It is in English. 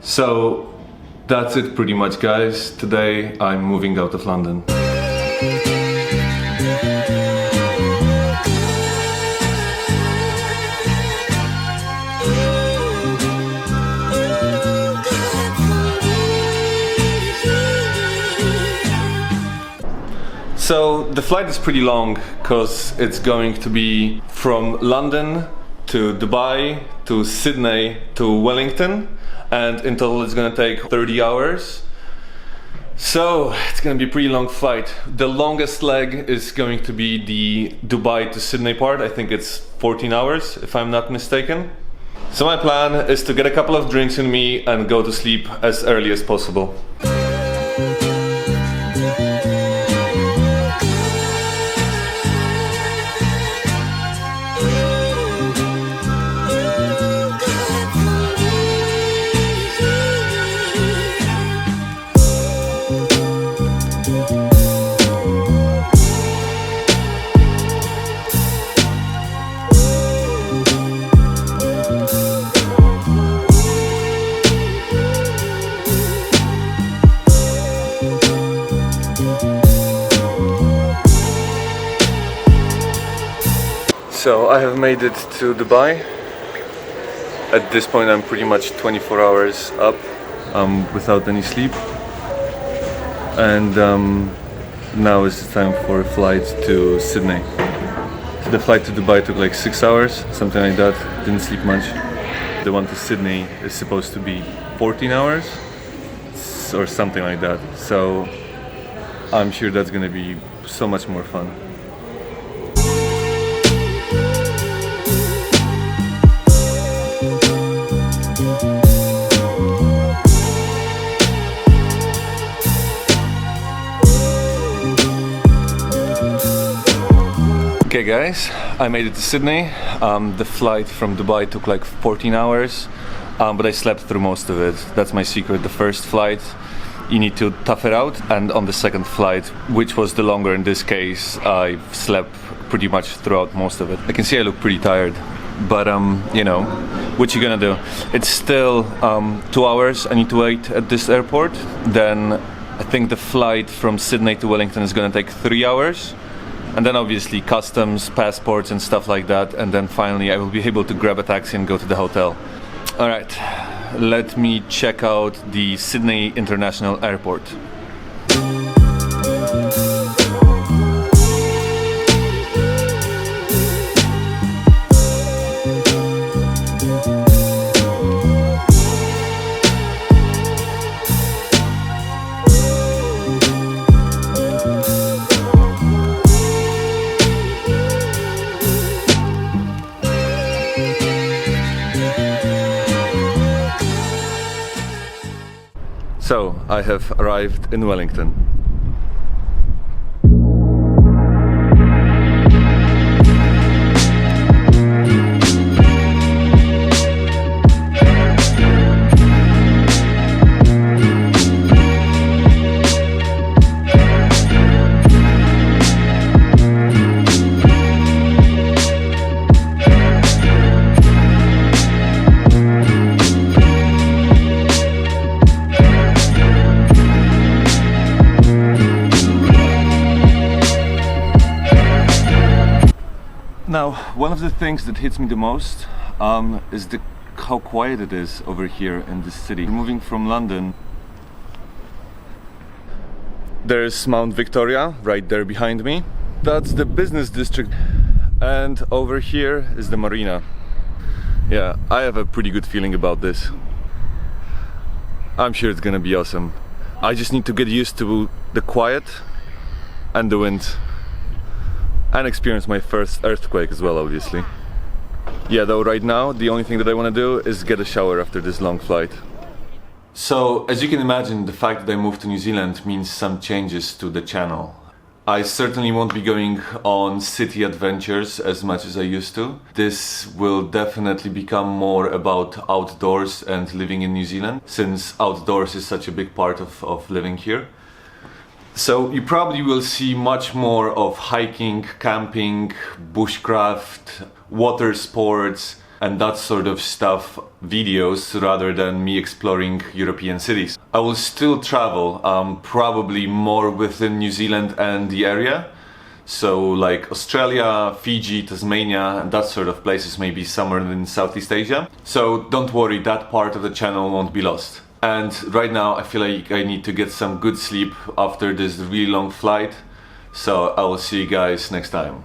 So that's it pretty much, guys. Today I'm moving out of London. So the flight is pretty long because it's going to be from London to Dubai to Sydney to Wellington, and in total it's gonna take 30 hours. So it's gonna be a pretty long flight. The longest leg is going to be the Dubai to Sydney part. I think it's 14 hours if I'm not mistaken. So my plan is to get a couple of drinks in me and go to sleep as early as possible. So I have made it to Dubai. At this point I'm pretty much 24 hours up without any sleep. And now is the time for a flight to Sydney. So the flight to Dubai took like 6 hours, something like that. Didn't sleep much. The one to Sydney is supposed to be 14 hours or something like that. So I'm sure that's gonna be so much more fun. Okay guys, I made it to Sydney. The flight from Dubai took like 14 hours, but I slept through most of it. That's my secret. The first flight, you need to tough it out, and on the second flight, which was the longer in this case, I slept pretty much throughout most of it. I can see I look pretty tired, but you know, what you gonna do? It's still 2 hours I need to wait at this airport. Then I think the flight from Sydney to Wellington is gonna take 3 hours. And then obviously customs, passports and stuff like that, and then finally I will be able to grab a taxi and go to the hotel. Alright, let me check out the Sydney International Airport. So, I have arrived in Wellington. Now, one of the things that hits me the most is how quiet it is over here in this city. Moving from London, there's Mount Victoria right there behind me. That's the business district, and over here is the marina. Yeah, I have a pretty good feeling about this. I'm sure it's gonna be awesome. I just need to get used to the quiet and the wind. And experience my first earthquake as well, obviously. Yeah, though right now the only thing that I want to do is get a shower after this long flight. So, as you can imagine, the fact that I moved to New Zealand means some changes to the channel. I certainly won't be going on city adventures as much as I used to. This will definitely become more about outdoors and living in New Zealand, since outdoors is such a big part of living here. So you probably will see much more of hiking, camping, bushcraft, water sports, and that sort of stuff videos rather than me exploring European cities. I will still travel, probably more within New Zealand and the area. So like Australia, Fiji, Tasmania, and that sort of places, maybe somewhere in Southeast Asia. So don't worry, that part of the channel won't be lost. And right now I feel like I need to get some good sleep after this really long flight. So I will see you guys next time.